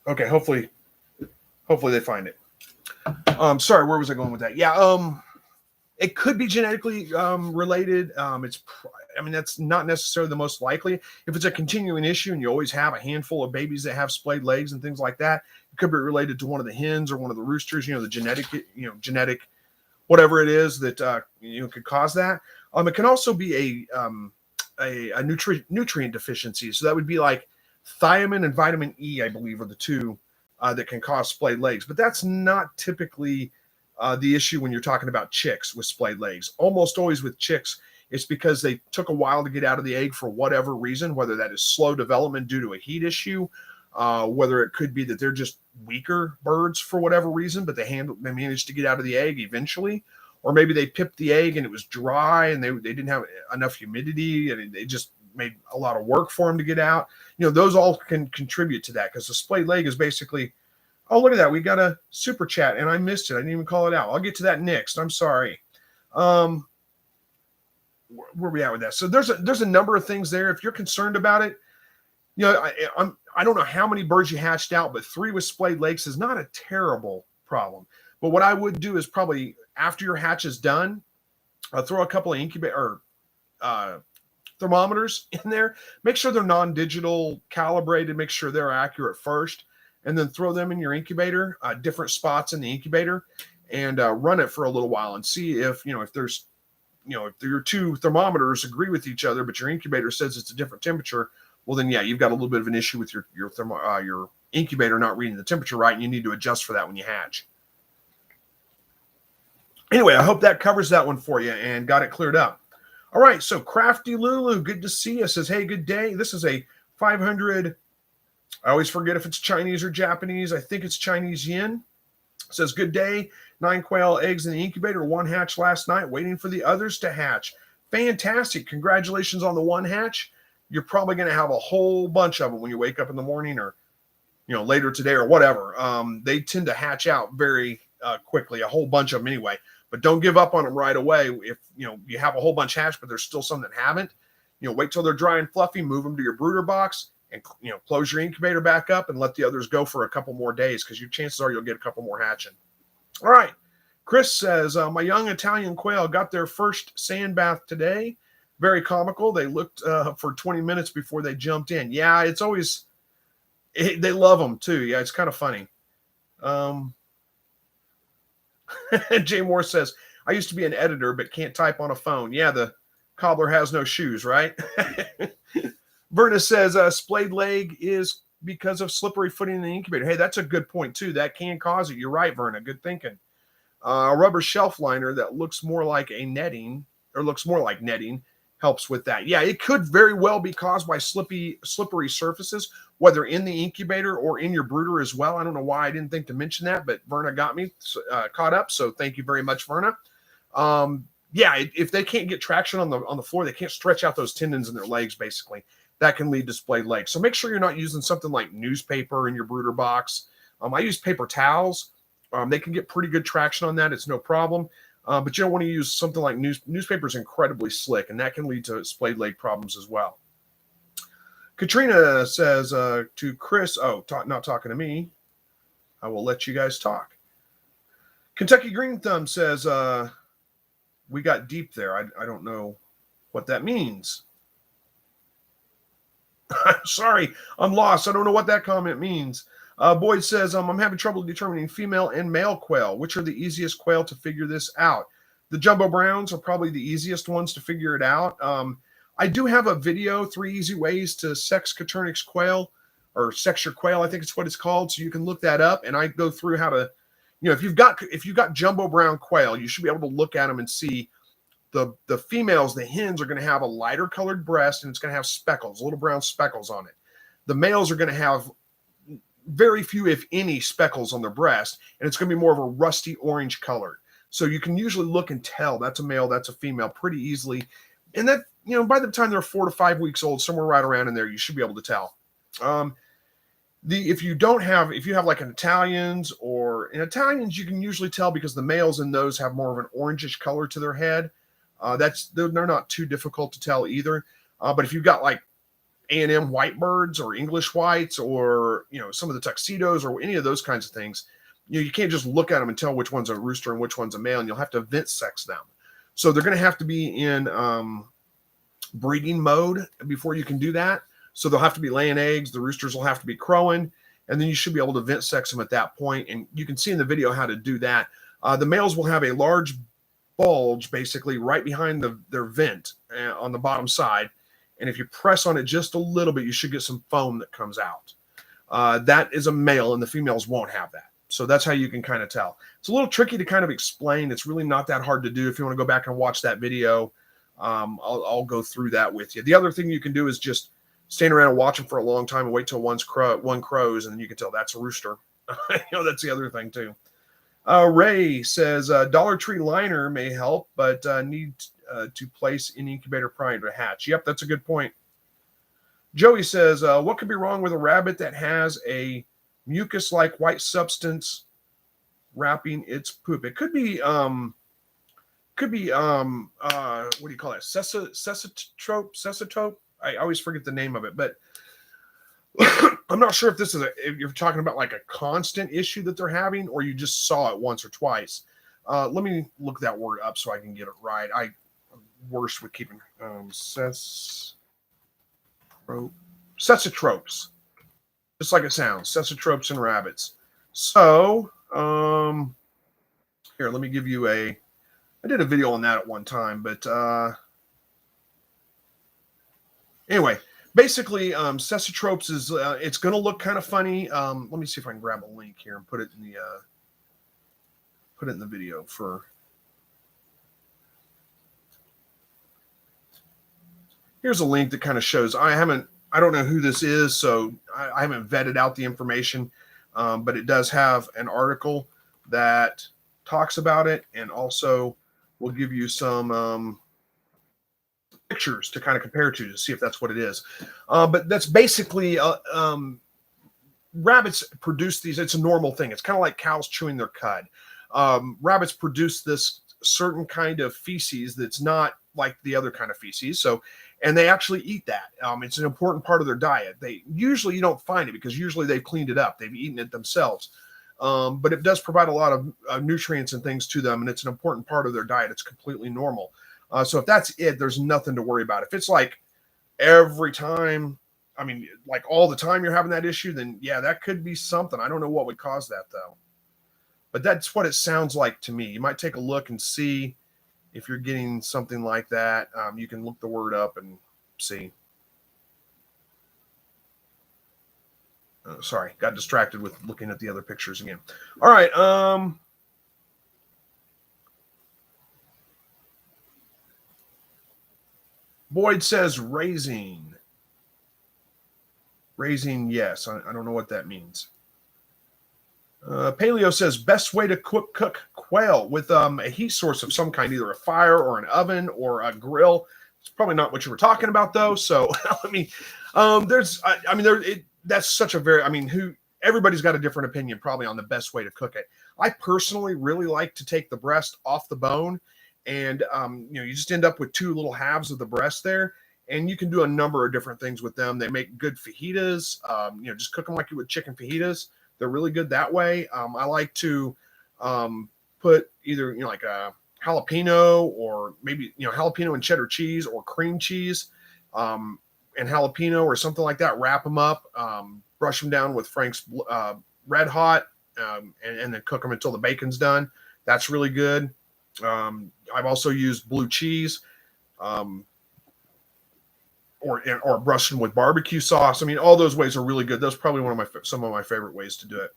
Speaker 1: Okay, hopefully they find it. Sorry, where was I going with that? Yeah, it could be genetically related. That's not necessarily the most likely. If it's a continuing issue and you always have a handful of babies that have splayed legs and things like that, it could be related to one of the hens or one of the roosters. The genetic, whatever it is that could cause that. It can also be a nutrient deficiency. So that would be like thiamine and vitamin E, I believe, are the two that can cause splayed legs. But that's not typically the issue when you're talking about chicks with splayed legs. Almost always with chicks, it's because they took a while to get out of the egg for whatever reason, whether that is slow development due to a heat issue, whether it could be that they're just weaker birds for whatever reason, but they managed to get out of the egg eventually. Or maybe they pipped the egg and it was dry and they didn't have enough humidity and they just made a lot of work for them to get out. Those all can contribute to that because the splayed leg is basically, oh, look at that. We got a super chat and I missed it. I didn't even call it out. I'll get to that next. I'm sorry. Where are we at with that? So there's a number of things there. If you're concerned about it, I don't know how many birds you hatched out, but 3 with splayed legs is not a terrible problem. But what I would do is probably after your hatch is done, throw a couple of thermometers in there. Make sure they're non-digital calibrated. Make sure they're accurate first, and then throw them in your incubator, different spots in the incubator, and run it for a little while and see if there's if your 2 thermometers agree with each other, but your incubator says it's a different temperature. Well, then you've got a little bit of an issue with your incubator not reading the temperature right, and you need to adjust for that when you hatch. Anyway, I hope that covers that one for you and got it cleared up. All right, so Crafty Lulu, good to see you. Says, hey, good day. This is a 500. I always forget if it's Chinese or Japanese. I think it's Chinese yen. Says, good day. 9 quail eggs in the incubator. 1 hatch last night, waiting for the others to hatch. Fantastic. Congratulations on the 1 hatch. You're probably going to have a whole bunch of them when you wake up in the morning or, later today or whatever. They tend to hatch out very quickly, a whole bunch of them anyway. But don't give up on them right away. If you have a whole bunch hatched, but there's still some that haven't, wait till they're dry and fluffy, move them to your brooder box, and close your incubator back up and let the others go for a couple more days because your chances are you'll get a couple more hatching. All right. Chris says, my young Italian quail got their first sand bath today. Very comical. They looked for 20 minutes before they jumped in. Yeah, it's always, they love them too. Yeah, it's kind of funny. Jay Moore says, I used to be an editor, but can't type on a phone. Yeah, the cobbler has no shoes, right? Verna says, splayed leg is because of slippery footing in the incubator. Hey, that's a good point, too. That can cause it. You're right, Verna. Good thinking. A rubber shelf liner that looks more like netting helps with that. Yeah, it could very well be caused by slippery surfaces, whether in the incubator or in your brooder as well. I don't know why I didn't think to mention that, but Verna got me caught up. So thank you very much, Verna. If they can't get traction on the floor, they can't stretch out those tendons in their legs, basically. That can lead to splayed legs. So make sure you're not using something like newspaper in your brooder box. I use paper towels. They can get pretty good traction on that. It's no problem. But you don't want to use something like newspaper is incredibly slick, and that can lead to splayed leg problems as well. Katrina says to Chris, not talking to me. I will let you guys talk. Kentucky Green Thumb says, we got deep there. I don't know what that means. I'm sorry, I'm lost. I don't know what that comment means. Boyd says, I'm having trouble determining female and male quail. Which are the easiest quail to figure this out? The jumbo browns are probably the easiest ones to figure it out. I do have a video, 3 easy ways to sex Katurinix quail, or sex your quail, I think it's what it's called. So you can look that up, and I go through how to, if you've got jumbo brown quail, you should be able to look at them and see the females, the hens, are going to have a lighter colored breast, and it's going to have speckles, little brown speckles on it. The males are going to have very few, if any, speckles on their breast, and it's going to be more of a rusty orange color. So you can usually look and tell that's a male, that's a female pretty easily. And that, by the time they're 4 to 5 weeks old, somewhere right around in there, you should be able to tell. If you have like an Italians, in Italians, you can usually tell because the males in those have more of an orangish color to their head. They're not too difficult to tell either. But if you've got like A&M white birds or English whites, or some of the tuxedos or any of those kinds of things, you can't just look at them and tell which one's a rooster and which one's a male, and you'll have to vent sex them. So they're going to have to be in breeding mode before you can do that. So they'll have to be laying eggs. The roosters will have to be crowing, and then you should be able to vent sex them at that point. And you can see in the video how to do that. The males will have a large bulge basically right behind their vent on the bottom side. And if you press on it just a little bit, you should get some foam that comes out. That is a male, and the females won't have that. So that's how you can kind of tell. It's a little tricky to kind of explain. It's really not that hard to do. If you want to go back and watch that video, I'll go through that with you. The other thing you can do is just stand around and watch them for a long time and wait till one crows, and then you can tell that's a rooster. That's the other thing too. Ray says Dollar Tree liner may help, but need to place in incubator prior to hatch. Yep, that's a good point. Joey says, what could be wrong with a rabbit that has a mucus-like white substance wrapping its poop? It could be what do you call that? Cecitrope. I always forget the name of it, but I'm not sure if you're talking about like a constant issue that they're having, or you just saw it once or twice. Let me look that word up so I can get it right. I'm worse with keeping cecitropes, just like it sounds, cecitropes in rabbits. So here, let me give you I did a video on that at one time, but anyway, basically, cecitropes is it's going to look kind of funny. Let me see if I can grab a link here and put it in the video for. Here's a link that kind of shows. I don't know who this is, so I haven't vetted out the information, but it does have an article that talks about it, and also will give you some pictures to kind of compare to see if that's what it is. But that's basically rabbits produce these. It's a normal thing. It's kind of like cows chewing their cud. Rabbits produce this certain kind of feces that's not like the other kind of feces. And they actually eat that. It's an important part of their diet. You don't find it because usually they've cleaned it up. They've eaten it themselves. But it does provide a lot of nutrients and things to them, and it's an important part of their diet. It's completely normal. So if that's it, there's nothing to worry about. If it's like every time, like all the time you're having that issue, then yeah, that could be something. I don't know what would cause that though. But that's what it sounds like to me. You might take a look and see if you're getting something like that. You can look the word up and see. Sorry, got distracted with looking at the other pictures again. All right. Boyd says raising. Raising, yes. I don't know what that means. Paleo says best way to cook quail with a heat source of some kind, either a fire or an oven or a grill. It's probably not what you were talking about though. So that's such a very everybody's got a different opinion probably on the best way to cook it. I personally really like to take the breast off the bone, and you just end up with two little halves of the breast there, and you can do a number of different things with them. They make good fajitas. Just cook them like you would chicken fajitas. They're really good that way. I like to put either like a jalapeno, or maybe, jalapeno and cheddar cheese or cream cheese, and jalapeno or something like that. Wrap them up, brush them down with Frank's Red Hot, and then cook them until the bacon's done. That's really good. I've also used blue cheese, or brush them with barbecue sauce. I mean, all those ways are really good. Those are probably some of my favorite ways to do it.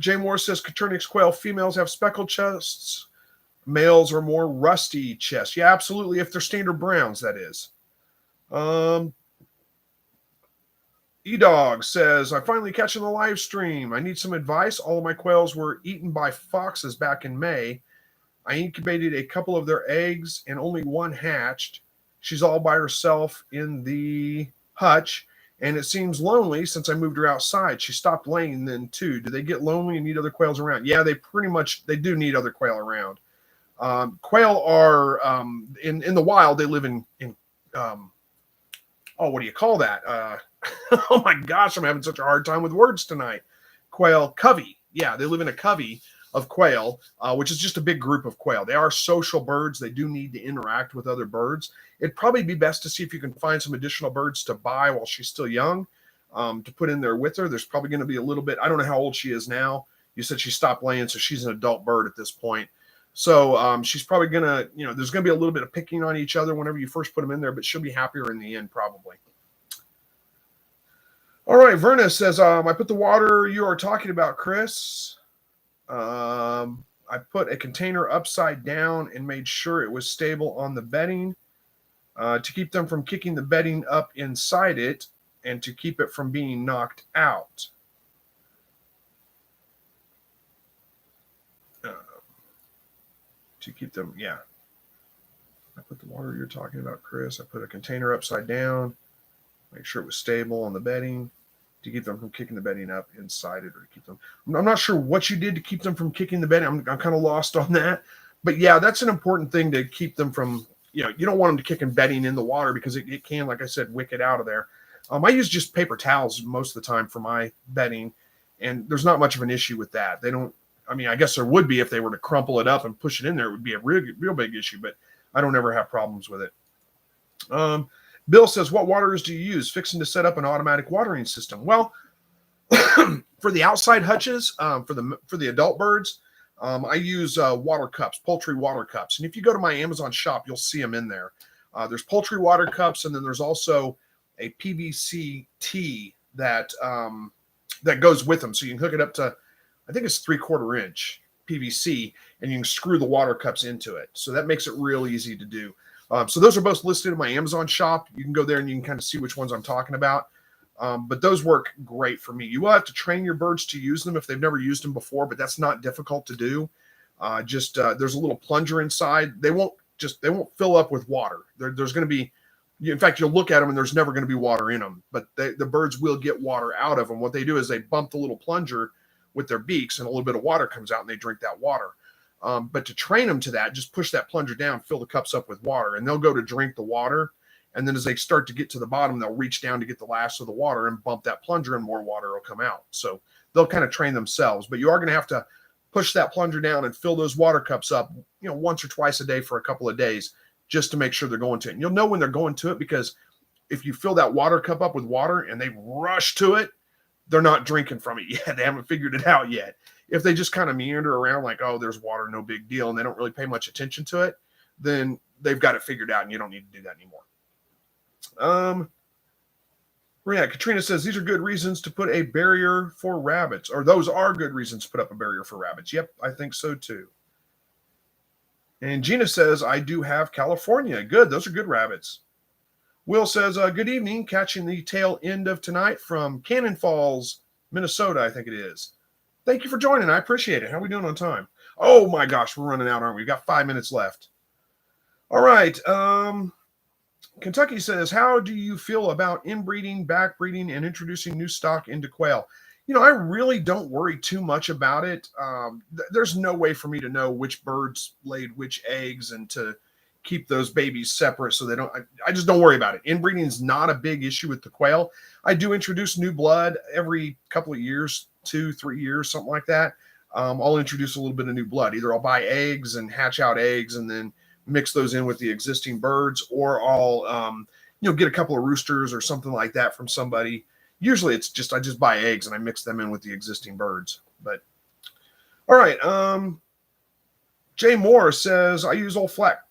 Speaker 1: Jay Moore says Katurinix quail females have speckled chests. Males are more rusty chests. Yeah, absolutely. If they're standard browns, that is. E-Dog says, I'm finally catching the live stream. I need some advice. All of my quails were eaten by foxes back in May. I incubated a couple of their eggs and only one hatched. She's all by herself in the hutch, and it seems lonely since I moved her outside. She stopped laying then too. Do they get lonely and need other quails around? Yeah, they do need other quail around. Quail are in the wild. They live in what do you call that? Oh my gosh, I'm having such a hard time with words tonight. Quail covey. Yeah, they live in a covey of quail, which is just a big group of quail. They are social birds. They do need to interact with other birds. It'd probably be best to see if you can find some additional birds to buy while she's still young, to put in there with her. There's probably going to be a little bit, I don't know how old she is now. You said she stopped laying, so she's an adult bird at this point. So she's probably going to, there's going to be a little bit of picking on each other whenever you first put them in there, but she'll be happier in the end probably. All right, Verna says, I put the water you are talking about, Chris. I put a container upside down and made sure it was stable on the bedding to keep them from kicking the bedding up inside it and to keep it from being knocked out. To keep them, yeah. I put the water you're talking about, Chris. I put a container upside down, make sure it was stable on the bedding to keep them from kicking the bedding up inside it, or to keep them. I'm not sure what you did to keep them from kicking the bedding. I'm kind of lost on that. But yeah, that's an important thing to keep them from, you don't want them to kick and bedding in the water because it can, like I said, wick it out of there. I use just paper towels most of the time for my bedding, and there's not much of an issue with that. They don't, I guess there would be if they were to crumple it up and push it in there. It would be a real big issue, but I don't ever have problems with it. Bill says, what waters do you use? Fixing to set up an automatic watering system. Well, for the outside hutches, for the adult birds, I use water cups, poultry water cups. And if you go to my Amazon shop, you'll see them in there. There's poultry water cups, and then there's also a PVC tee that goes with them. So you can hook it up to, I think it's 3/4 inch PVC, and you can screw the water cups into it. So that makes it real easy to do. So those are both listed in my Amazon shop. You can go there and you can kind of see which ones I'm talking about. But those work great for me. You will have to train your birds to use them if they've never used them before, but that's not difficult to do. There's a little plunger inside. They won't fill up with water. There's going to be, in fact, you'll look at them and there's never going to be water in them, but the birds will get water out of them. What they do is they bump the little plunger with their beaks and a little bit of water comes out and they drink that water. But to train them to that, just push that plunger down, fill the cups up with water, and they'll go to drink the water. And then as they start to get to the bottom, they'll reach down to get the last of the water and bump that plunger and more water will come out. So they'll kind of train themselves, but you are going to have to push that plunger down and fill those water cups up, once or twice a day for a couple of days, just to make sure they're going to it. And you'll know when they're going to it, because if you fill that water cup up with water and they rush to it, they're not drinking from it yet. They haven't figured it out yet. If they just kind of meander around like, oh, there's water, no big deal, and they don't really pay much attention to it, then they've got it figured out and you don't need to do that anymore. Yeah, Katrina says these are good reasons to put a barrier for rabbits, or those are good reasons to put up a barrier for rabbits. Yep, I think so too. And Gina says, I do have California. Good, those are good rabbits. Will says, good evening, catching the tail end of tonight from Cannon Falls, Minnesota, I think it is. Thank you for joining. I appreciate it. How are we doing on time? Oh my gosh, we're running out, aren't we? We've got 5 minutes left. All right. Kentucky says, how do you feel about inbreeding, backbreeding, and introducing new stock into quail? I really don't worry too much about it. There's no way for me to know which birds laid which eggs and to keep those babies separate so they don't. I just don't worry about it. Inbreeding is not a big issue with the quail. I do introduce new blood every couple of years, 2-3 years, something like that. I'll introduce a little bit of new blood. Either I'll buy eggs and hatch out eggs and then mix those in with the existing birds, or I'll get a couple of roosters or something like that from somebody. Usually it's just I just buy eggs and I mix them in with the existing birds. But all right, Jay Moore says I use old flat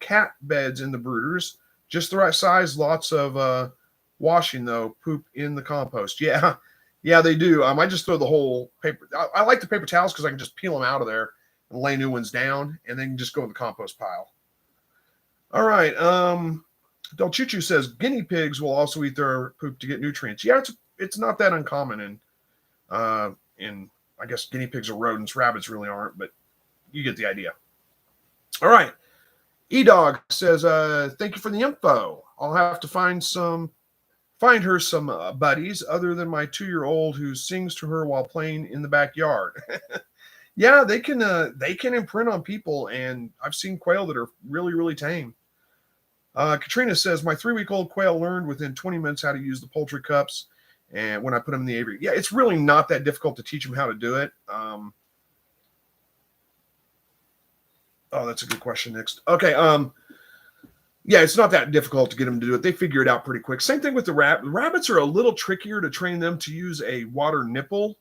Speaker 1: cat beds in the brooders, just the right size. Lots of washing though. Poop in the compost. Yeah, they do. I just throw the whole paper. I like the paper towels because I can just peel them out of there and lay new ones down, and then just go in the compost pile. All right. Del Chuchu says guinea pigs will also eat their poop to get nutrients. Yeah, it's not that uncommon in I guess guinea pigs are rodents. Rabbits really aren't, but you get the idea. All right. E-Dog says, thank you for the info. I'll have to find her some buddies other than my 2-year-old who sings to her while playing in the backyard. Yeah, they can imprint on people, and I've seen quail that are really, really tame. Katrina says, my 3-week-old quail learned within 20 minutes how to use the poultry cups, and when I put them in the aviary. Yeah, it's really not that difficult to teach them how to do it. Oh, that's a good question. Next. Okay. Yeah, it's not that difficult to get them to do it. They figure it out pretty quick. Same thing with the rabbits. Rabbits are a little trickier to train them to use a water nipple,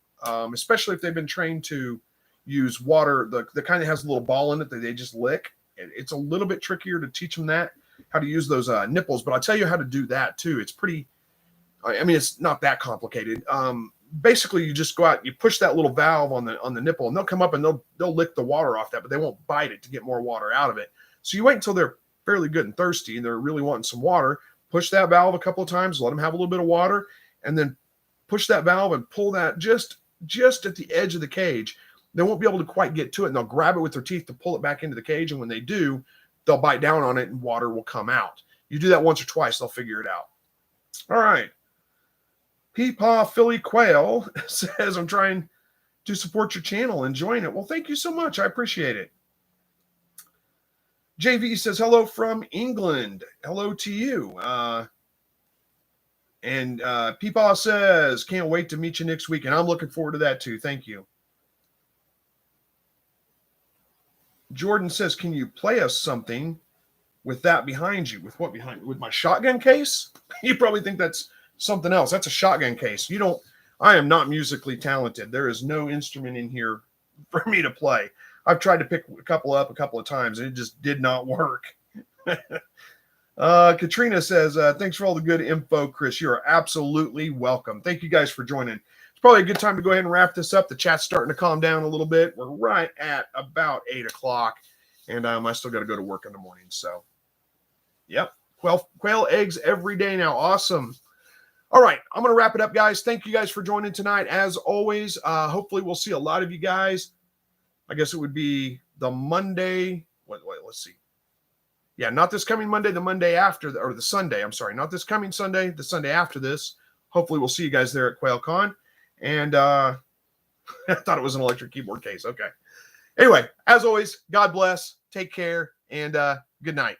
Speaker 1: especially if they've been trained to use water, the kind that has a little ball in it that they just lick. It's a little bit trickier to teach them how to use those nipples, but I'll tell you how to do that too. It's pretty, it's not that complicated. Basically you just go out, you push that little valve on the nipple, and they'll come up and they'll lick the water off that, but they won't bite it to get more water out of it. So you wait until they're fairly good and thirsty and they're really wanting some water, push that valve a couple of times, let them have a little bit of water, and then push that valve and pull that just at the edge of the cage. They won't be able to quite get to it, and they'll grab it with their teeth to pull it back into the cage, and when they do, they'll bite down on it and water will come out. You do that once or twice, they'll figure it out. All right. Peepaw Philly Quail says, I'm trying to support your channel, enjoying it. Well, thank you so much. I appreciate it. JV says, hello from England. Hello to you. And Peepaw says, can't wait to meet you next week. And I'm looking forward to that too. Thank you. Jordan says, can you play us something with that behind you? With what behind? With my shotgun case? You probably think that's something else. That's a shotgun case. I am not musically talented. There is no instrument in here for me to play. I've tried to pick a couple up a couple of times and it just did not work. Katrina says, thanks for all the good info, Chris. You are absolutely welcome. Thank you guys for joining. It's probably a good time to go ahead and wrap this up. The chat's starting to calm down a little bit. We're right at about 8 o'clock and I still got to go to work in the morning. So, yep. Quail eggs every day now. Awesome. All right, I'm going to wrap it up, guys. Thank you guys for joining tonight. As always, hopefully we'll see a lot of you guys. I guess it would be the Monday. Wait, let's see. Yeah, not this coming Monday, the Monday after, or the Sunday. I'm sorry, not this coming Sunday, the Sunday after this. Hopefully we'll see you guys there at QuailCon. And I thought it was an electric keyboard case. Okay. Anyway, as always, God bless. Take care, and good night.